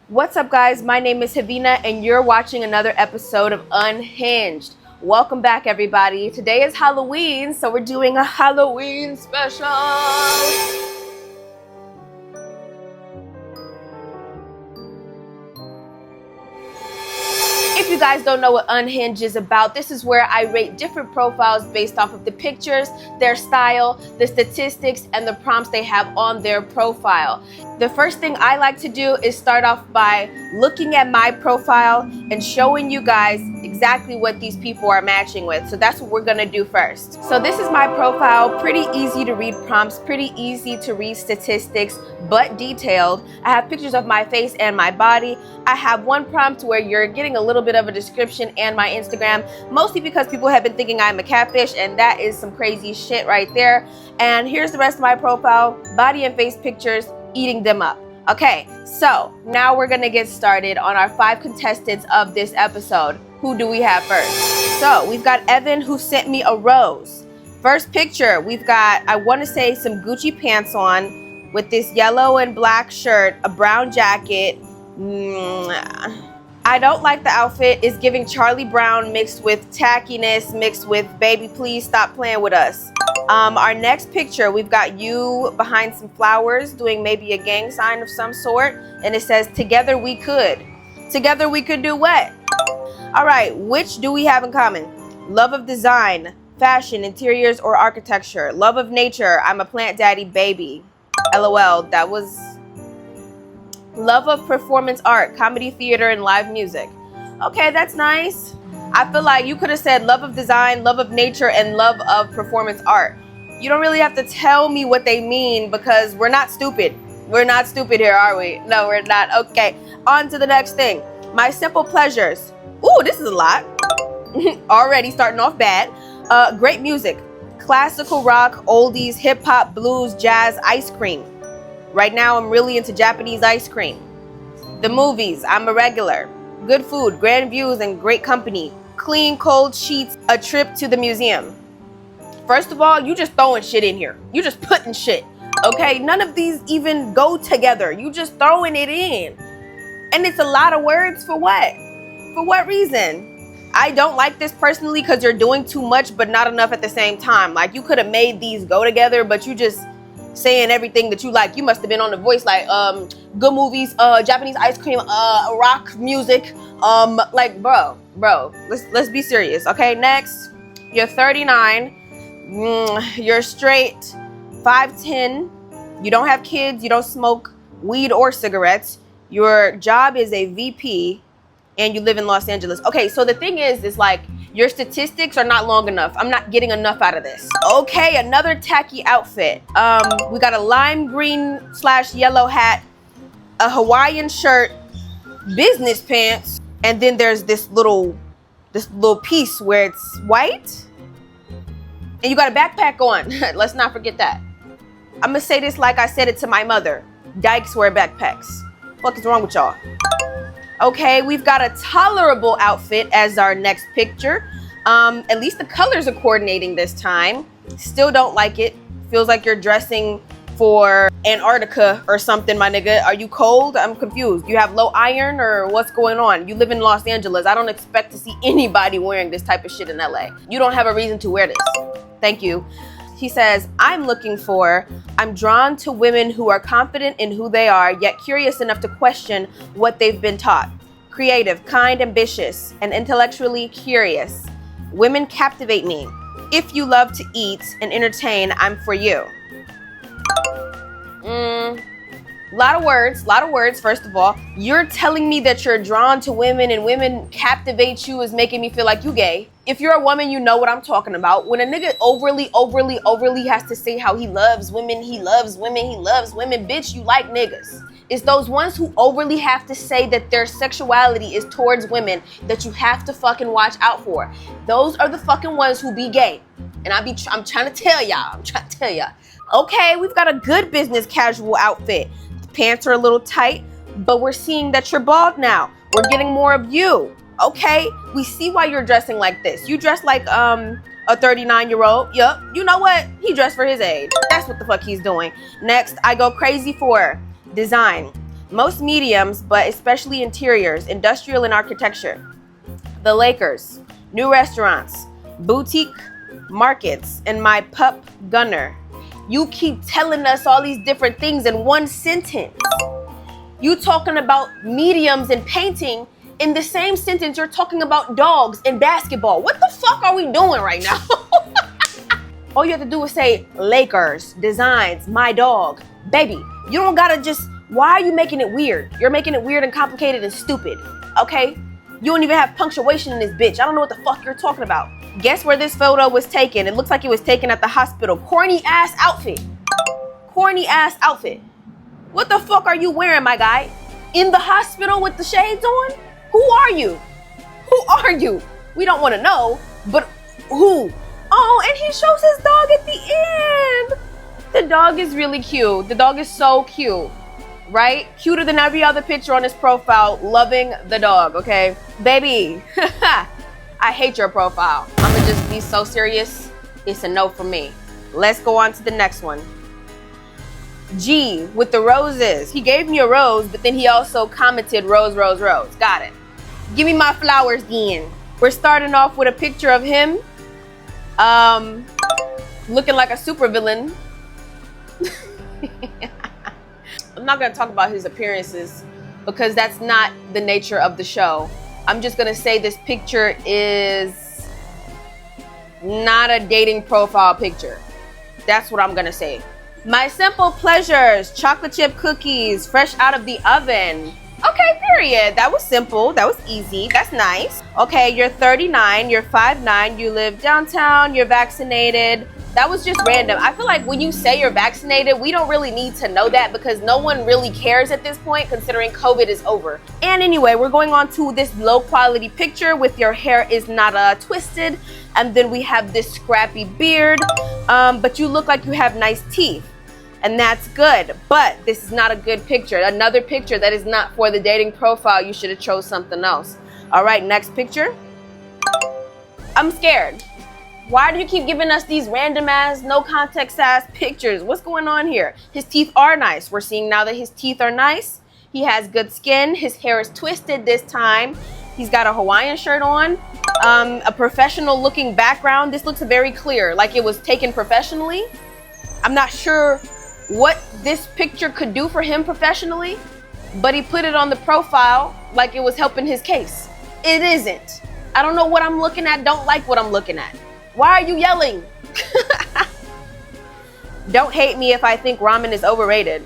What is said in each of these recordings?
What's up, guys? My name is Haveena, and you're watching another episode of Unhinged. Welcome back, everybody. Today is Halloween, so we're doing a Halloween special. If you guys don't know what Unhinged is about, this is where I rate different profiles based off of the pictures, their style, the statistics, and the prompts they have on their profile. The first thing I like to do is start off by looking at my profile and showing you guys exactly what these people are matching with. So that's what we're gonna do first. So this is my profile, pretty easy to read prompts, pretty easy to read statistics, but detailed. I have pictures of my face and my body. I have one prompt where you're getting a little bit of a description and my Instagram, mostly because people have been thinking I'm a catfish, and that is some crazy shit right there. And here's the rest of my profile, body and face pictures, eating them up. Okay, so now we're gonna get started on our 5 contestants of this episode. Who do we have first? So we've got Evan, who sent me a rose. First picture, we've got, I want to say, some Gucci pants on with this yellow and black shirt, a brown jacket. I don't like the outfit. It's giving Charlie Brown mixed with tackiness, mixed with baby, please stop playing with us. Our next picture, we've got you behind some flowers doing maybe a gang sign of some sort, and it says, together we could. Together we could do what? All right, which do we have in common? Love of design, fashion, interiors, or architecture. Love of nature, I'm a plant daddy baby. LOL, that was... Love of performance art, comedy, theater, and live music. Okay, that's nice. I feel like you could have said love of design, love of nature, and love of performance art. You don't really have to tell me what they mean because we're not stupid. We're not stupid here, are we? No, we're not. Okay, on to the next thing. My simple pleasures. Ooh, this is a lot. Already starting off bad. Great music. Classical rock, oldies, hip hop, blues, jazz, ice cream. Right now, I'm really into Japanese ice cream. The movies, I'm a regular. Good food, grand views, and great company. Clean, cold sheets, a trip to the museum. First of all, you just throwing shit in here. You just putting shit, okay? None of these even go together. You just throwing it in. And it's a lot of words for what? For what reason? I don't like this personally because you're doing too much, but not enough at the same time. Like, you could have made these go together, but you just saying everything that you like. You must have been on The Voice, like good movies, Japanese ice cream, rock music, like bro, let's be serious. Okay, next, you're 39, you're straight, 5'10", you don't have kids, you don't smoke weed or cigarettes, your job is a VP, and you live in Los Angeles. Okay, so the thing is like, your statistics are not long enough. I'm not getting enough out of this. Okay, another tacky outfit. We got a lime green / yellow hat, a Hawaiian shirt, business pants, and then there's this little piece where it's white, and you got a backpack on. Let's not forget that. I'm gonna say this like I said it to my mother. Dykes wear backpacks. What is wrong with y'all? Okay, we've got a tolerable outfit as our next picture. At least the colors are coordinating this time. Still don't like it. Feels like you're dressing for Antarctica or something, my nigga. Are you cold? I'm confused. You have low iron or what's going on? You live in Los Angeles. I don't expect to see anybody wearing this type of shit in LA. You don't have a reason to wear this. Thank you. He says, I'm drawn to women who are confident in who they are, yet curious enough to question what they've been taught. Creative, kind, ambitious, and intellectually curious. Women captivate me. If you love to eat and entertain, I'm for you. Lot of words, first of all. You're telling me that you're drawn to women and women captivate you is making me feel like you gay. If you're a woman, you know what I'm talking about. When a nigga overly has to say how he loves women, bitch, you like niggas. It's those ones who overly have to say that their sexuality is towards women that you have to fucking watch out for. Those are the fucking ones who be gay. And I'm trying to tell y'all. Okay, we've got a good business casual outfit. The pants are a little tight, but we're seeing that you're bald now. We're getting more of you. Okay, we see why you're dressing like this. You dress like a 39-year-old. Yup, you know what? He dressed for his age. That's what the fuck he's doing. Next, I go crazy for design. Most mediums, but especially interiors, industrial and architecture. The Lakers, new restaurants, boutique markets, and my pup Gunner. You keep telling us all these different things in one sentence. You talking about mediums and painting. In the same sentence, you're talking about dogs and basketball. What the fuck are we doing right now? All you have to do is say Lakers, designs, my dog. Baby, you don't gotta just, why are you making it weird? You're making it weird and complicated and stupid, okay? You don't even have punctuation in this bitch. I don't know what the fuck you're talking about. Guess where this photo was taken? It looks like it was taken at the hospital. Corny ass outfit. Corny ass outfit. What the fuck are you wearing, my guy? In the hospital with the shades on? Who are you? Who are you? We don't want to know, but who? Oh, and he shows his dog at the end. The dog is really cute. The dog is so cute, right? Cuter than every other picture on his profile. Loving the dog, okay? Baby, I hate your profile. I'm gonna just be so serious. It's a no for me. Let's go on to the next one. G with the roses. He gave me a rose, but then he also commented rose, rose, rose. Got it. Give me my flowers then. We're starting off with a picture of him looking like a supervillain. I'm not going to talk about his appearances because that's not the nature of the show. I'm just going to say this picture is not a dating profile picture. That's what I'm going to say. My simple pleasures, chocolate chip cookies, fresh out of the oven. Okay, period. That was simple. That was easy. That's nice. Okay, you're 39, you're 5'9", you live downtown, you're vaccinated. That was just random. I feel like when you say you're vaccinated, we don't really need to know that because no one really cares at this point considering COVID is over. And anyway, we're going on to this low quality picture with your hair is not twisted. And then we have this scrappy beard, but you look like you have nice teeth. And that's good, but this is not a good picture. Another picture that is not for the dating profile. You should have chose something else. All right, next picture. I'm scared. Why do you keep giving us these random ass, no context ass pictures? What's going on here? His teeth are nice. We're seeing now that his teeth are nice. He has good skin. His hair is twisted this time. He's got a Hawaiian shirt on. A professional looking background. This looks very clear, like it was taken professionally. I'm not sure what this picture could do for him professionally, but he put it on the profile like it was helping his case. It isn't. I don't know what I'm looking at, don't like what I'm looking at. Why are you yelling? Don't hate me if I think ramen is overrated.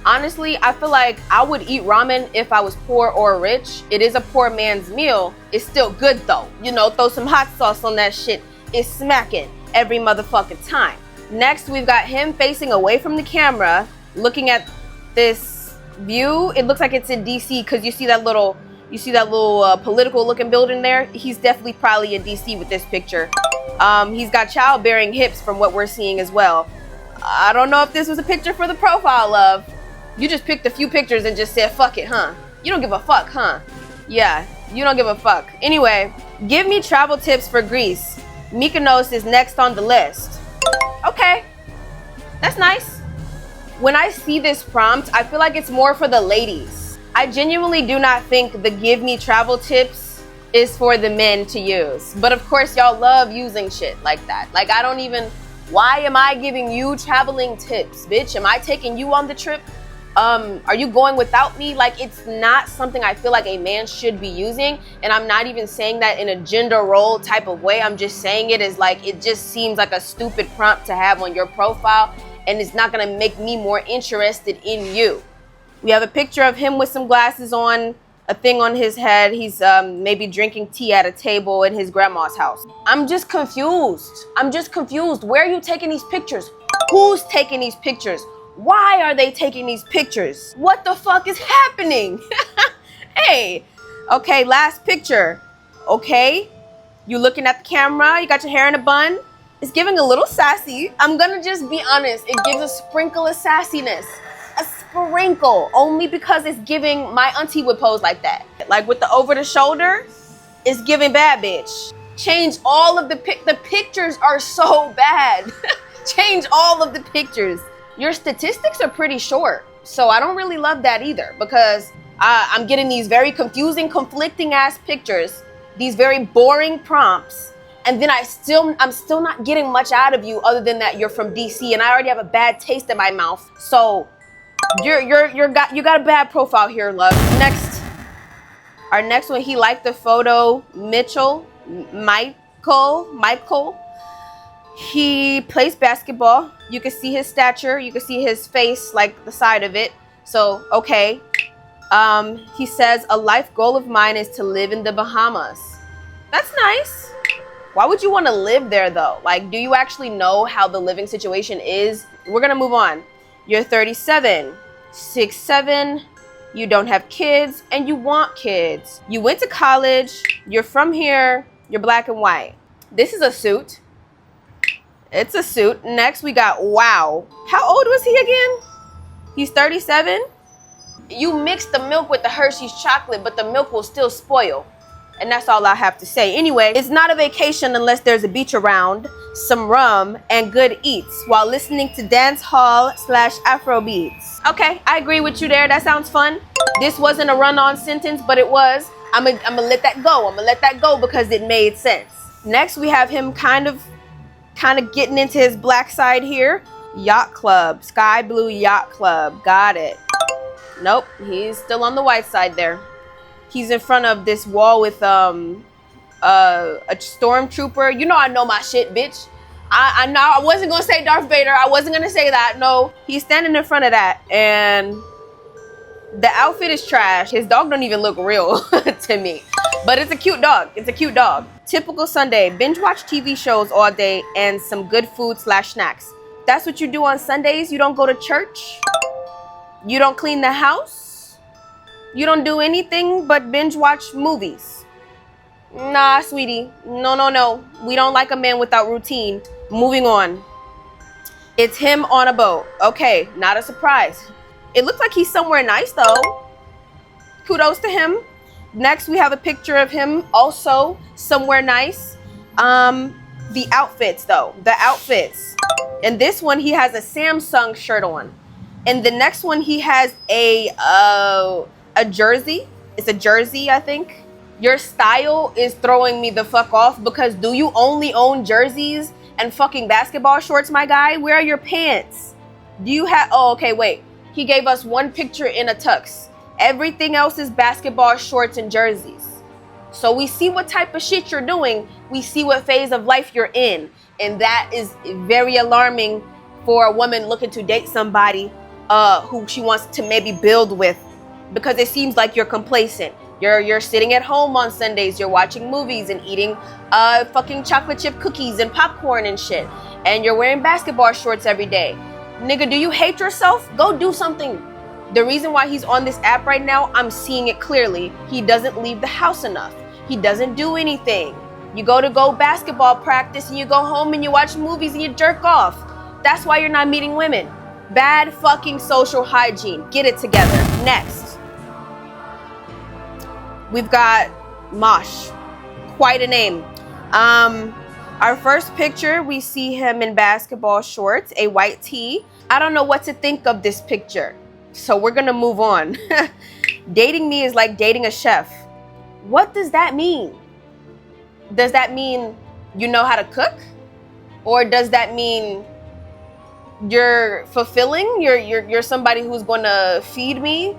Honestly, I feel like I would eat ramen if I was poor or rich. It is a poor man's meal. It's still good though. You know, throw some hot sauce on that shit. It's smacking every motherfucking time. Next, we've got him facing away from the camera, looking at this view. It looks like it's in DC because you see that little political looking building there. He's definitely probably in DC with this picture. He's got childbearing hips from what we're seeing as well. I don't know if this was a picture for the profile, love. You just picked a few pictures and just said, fuck it, huh? You don't give a fuck, huh? Yeah, you don't give a fuck. Anyway, give me travel tips for Greece. Mykonos is next on the list. Okay, that's nice. When I see this prompt, I feel like it's more for the ladies. I genuinely do not think the give me travel tips is for the men to use. But of course, y'all love using shit like that. Like, I don't even, why am I giving you traveling tips, bitch? Am I taking you on the trip? Are you going without me? Like, it's not something I feel like a man should be using. And I'm not even saying that in a gender role type of way. I'm just saying it as like, it just seems like a stupid prompt to have on your profile. And it's not gonna make me more interested in you. We have a picture of him with some glasses on, a thing on his head. He's maybe drinking tea at a table in his grandma's house. I'm just confused. Where are you taking these pictures? Who's taking these pictures? Why are they taking these pictures? What the fuck is happening? Hey, okay, last picture. Okay, you looking at the camera, you got your hair in a bun. It's giving a little sassy. I'm gonna just be honest. It gives a sprinkle of sassiness. A sprinkle, only because it's giving, my auntie would pose like that. Like with the over the shoulder, it's giving bad bitch. Change all of the pictures are so bad. Change all of the pictures. Your statistics are pretty short. So I don't really love that either, because I'm getting these very confusing, conflicting ass pictures, these very boring prompts, and then I'm still not getting much out of you other than that you're from DC, and I already have a bad taste in my mouth. So you got a bad profile here, love. Next, our next one, he liked the photo. Michael. He plays basketball. You can see his stature. You can see his face, like the side of it. So, okay. He says, a life goal of mine is to live in the Bahamas. That's nice. Why would you want to live there, though? Like, do you actually know how the living situation is? We're going to move on. You're 37, 6'7", you don't have kids, and you want kids. You went to college. You're from here. You're black and white. This is a suit. It's a suit. Next, we got wow. How old was he again? He's 37. You mix the milk with the Hershey's chocolate, but the milk will still spoil. And that's all I have to say. Anyway, it's not a vacation unless there's a beach around, some rum, and good eats while listening to dance hall / Afro beats. Okay, I agree with you there. That sounds fun. This wasn't a run-on sentence, but it was. I'm gonna let that go. I'm gonna let that go because it made sense. Next, we have him kind of getting into his black side here. Yacht club, sky blue yacht club. Got it. Nope, he's still on the white side there. He's in front of this wall with a stormtrooper. You know I know my shit, bitch. I know I wasn't gonna say Darth Vader. I wasn't gonna say that. No, he's standing in front of that, and the outfit is trash. His dog don't even look real to me, but it's a cute dog. It's a cute dog. Typical Sunday, binge watch TV shows all day and some good food / snacks. That's what you do on Sundays? You don't go to church? You don't clean the house? You don't do anything but binge watch movies? Nah, sweetie. No. We don't like a man without routine. Moving on. It's him on a boat. Okay, not a surprise. It looks like he's somewhere nice though. Kudos to him. Next, we have a picture of him also somewhere nice. The outfits though. The outfits. In this one, he has a Samsung shirt on. And the next one, he has a jersey. It's a jersey, I think. Your style is throwing me the fuck off, because do you only own jerseys and fucking basketball shorts, my guy? Where are your pants? Do you have... Oh, okay, wait. He gave us one picture in a tux. Everything else is basketball shorts and jerseys. So we see what type of shit you're doing. We see what phase of life you're in. And that is very alarming for a woman looking to date somebody who she wants to maybe build with, because it seems like you're complacent. You're sitting at home on Sundays, you're watching movies and eating fucking chocolate chip cookies and popcorn and shit, and you're wearing basketball shorts every day. Nigga, do you hate yourself? Go do something. The reason why he's on this app right now, I'm seeing it clearly. He doesn't leave the house enough. He doesn't do anything. You go basketball practice and you go home and you watch movies and you jerk off. That's why you're not meeting women. Bad fucking social hygiene. Get it together. Next, we've got Mosh. Quite a name. Our first picture, we see him in basketball shorts, a white tee. I don't know what to think of this picture, so we're gonna move on. Dating me is like dating a chef. What does that mean? Does that mean you know how to cook? Or does that mean you're fulfilling? You're somebody who's gonna feed me,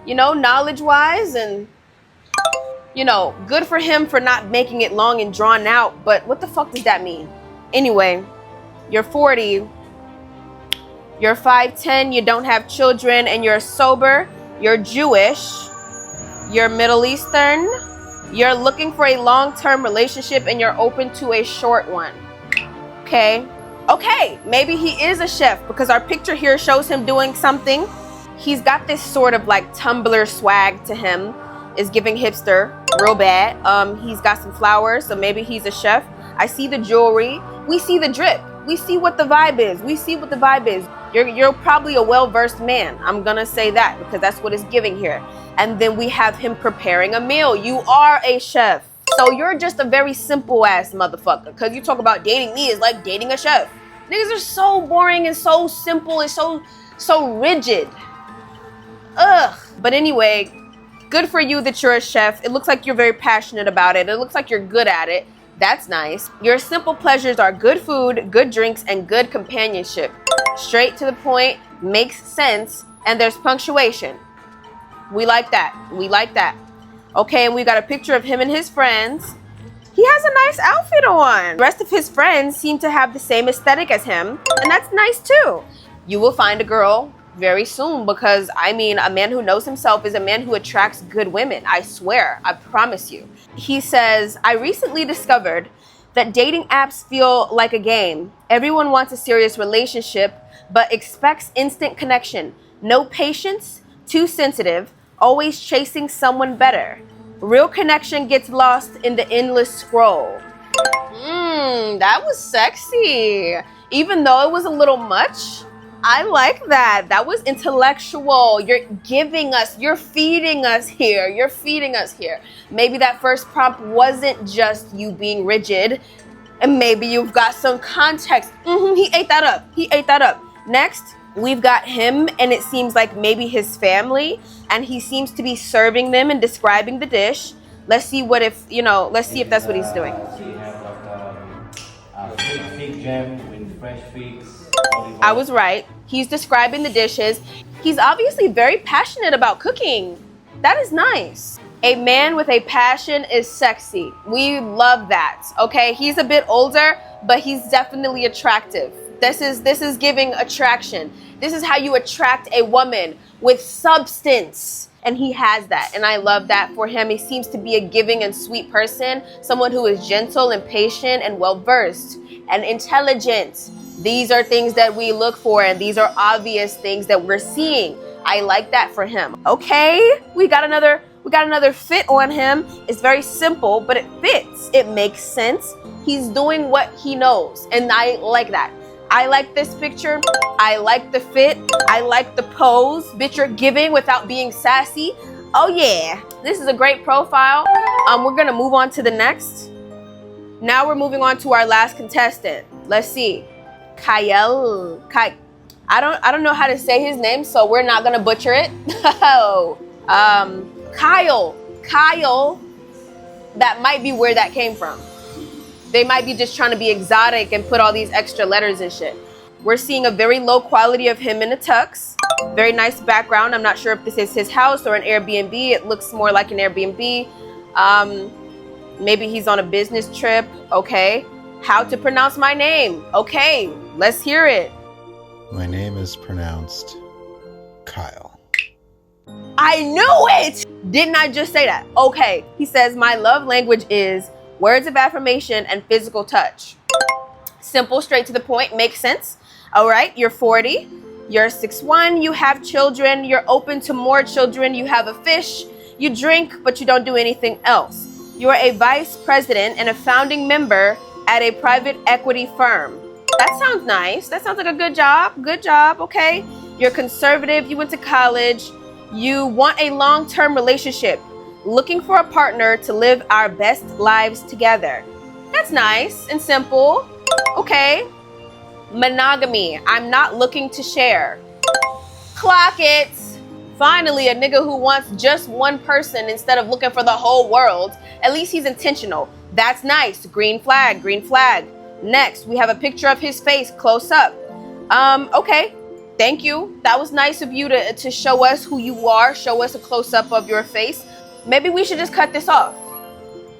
you know, knowledge-wise, and you know, good for him for not making it long and drawn out, but what the fuck does that mean? Anyway, you're 40, you're 5'10", you don't have children, and you're sober, you're Jewish, you're Middle Eastern, you're looking for a long-term relationship, and you're open to a short one. Okay, maybe he is a chef, because our picture here shows him doing something. He's got this sort of like Tumblr swag to him. Is giving hipster real bad. He's got some flowers, so maybe he's a chef. I see the jewelry. We see the drip. We see what the vibe is. You're probably a well-versed man. I'm gonna say that because that's what it's giving here. And then we have him preparing a meal. You are a chef. So you're just a very simple ass motherfucker, because you talk about dating me is like dating a chef. Niggas are so boring and so simple and so rigid. Ugh. But anyway, good for you that you're a chef. It looks like you're very passionate about it. It looks like you're good at it. That's nice. Your simple pleasures are good food, good drinks, and good companionship. Straight to the point, makes sense, and there's punctuation. We like that. We like that. Okay, and we got a picture of him and his friends. He has a nice outfit on. The rest of his friends seem to have the same aesthetic as him, and that's nice too. You will find a girl very soon, because I mean, a man who knows himself is a man who attracts good women. I swear, I promise you. He says, I recently discovered that dating apps feel like a game. Everyone wants a serious relationship, but expects instant connection. No patience, too sensitive, always chasing someone better. Real connection gets lost in the endless scroll. That was sexy. Even though it was a little much, I like that. That was intellectual. You're giving us, you're feeding us here. You're feeding us here. Maybe that first prompt wasn't just you being rigid, and maybe you've got some context. He ate that up. He ate that up. Next, we've got him, and it seems like maybe his family, and he seems to be serving them and describing the dish. Let's see what if, let's see if that's what he's doing. So you have like a fig jam with fresh figs. I was right. He's describing the dishes. He's obviously very passionate about cooking. That is nice. A man with a passion is sexy. We love that. Okay, he's a bit older, but he's definitely attractive. This is giving attraction. This is how you attract a woman, with substance. And he has that, and I love that for him. He seems to be a giving and sweet person, someone who is gentle and patient and well-versed and intelligent. These are things that we look for, and these are obvious things that we're seeing. I like that for him. Okay, we got another fit on him. It's very simple, but it fits. It makes sense. He's doing what he knows, and I like that. I like this picture. I like the fit. I like the pose. Bitch, you're giving without being sassy. Oh yeah, this is a great profile. We're gonna move on to the next. Now we're moving on to our last contestant. Let's see. Kyle. I don't know how to say his name, so we're not gonna butcher it. Kyle. That might be where that came from. They might be just trying to be exotic and put all these extra letters and shit. We're seeing a very low quality of him in a tux. Very nice background. I'm not sure if this is his house or an Airbnb. It looks more like an Airbnb. Maybe he's on a business trip. Okay. How to pronounce my name? Okay, let's hear it. My name is pronounced Kyle. I knew it! Didn't I just say that? Okay. He says, my love language is words of affirmation and physical touch. Simple, straight to the point, makes sense. All right, you're 40, you're 6'1", you have children, you're open to more children, you have a fish, you drink, but you don't do anything else. You're a vice president and a founding member at a private equity firm. That sounds nice. That sounds like a good job. Good job, okay. You're conservative, you went to college, you want a long-term relationship. Looking for a partner to live our best lives together. That's nice and simple. Okay. Monogamy. I'm not looking to share. Clock it. Finally, a nigga who wants just one person instead of looking for the whole world. At least he's intentional. That's nice. Green flag, green flag. Next, we have a picture of his face close up. Okay. Thank you. That was nice of you to show us who you are. Show us a close up of your face. Maybe we should just cut this off.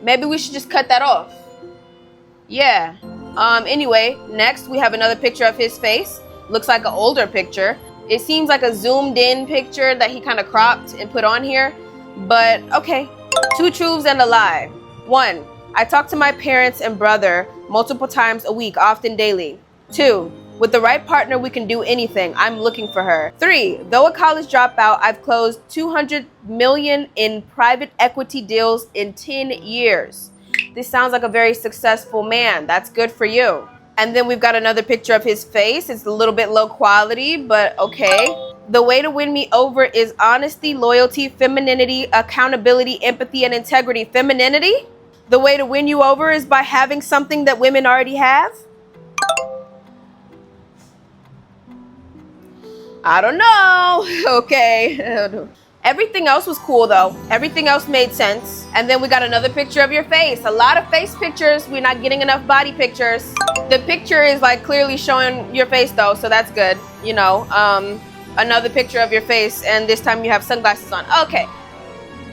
Maybe we should just cut that off. Yeah. Anyway, next we have another picture of his face. Looks like an older picture. It seems like a zoomed in picture that he kind of cropped and put on here. But okay. 2 truths and a lie. 1, I talk to my parents and brother multiple times a week, often daily. 2, with the right partner, we can do anything. I'm looking for her. 3, though a college dropout, I've closed $200 million in private equity deals in 10 years. This sounds like a very successful man. That's good for you. And then we've got another picture of his face. It's a little bit low quality, but okay. The way to win me over is honesty, loyalty, femininity, accountability, empathy, and integrity. Femininity? The way to win you over is by having something that women already have? I don't know. Okay. Everything else was cool though. Everything else made sense. And then we got another picture of your face. A lot of face pictures. We're not getting enough body pictures. The picture is like clearly showing your face though, so that's good. You know, another picture of your face, and this time you have sunglasses on. Okay.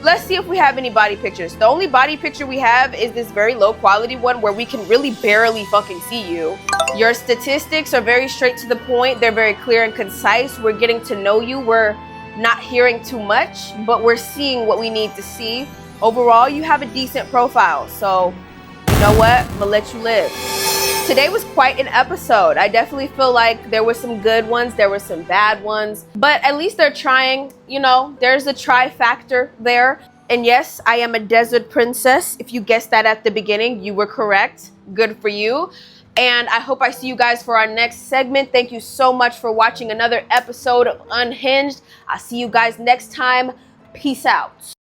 Let's see if we have any body pictures. The only body picture we have is this very low quality one where we can really barely fucking see you. Your statistics are very straight to the point. They're very clear and concise. We're getting to know you. We're not hearing too much, but we're seeing what we need to see. Overall, you have a decent profile. So, you know what? I'm gonna let you live. Today was quite an episode. I definitely feel like there were some good ones, there were some bad ones, but at least they're trying, you know, there's a try factor there. And yes, I am a desert princess. If you guessed that at the beginning, you were correct. Good for you. And I hope I see you guys for our next segment. Thank you so much for watching another episode of Unhinged. I'll see you guys next time. Peace out.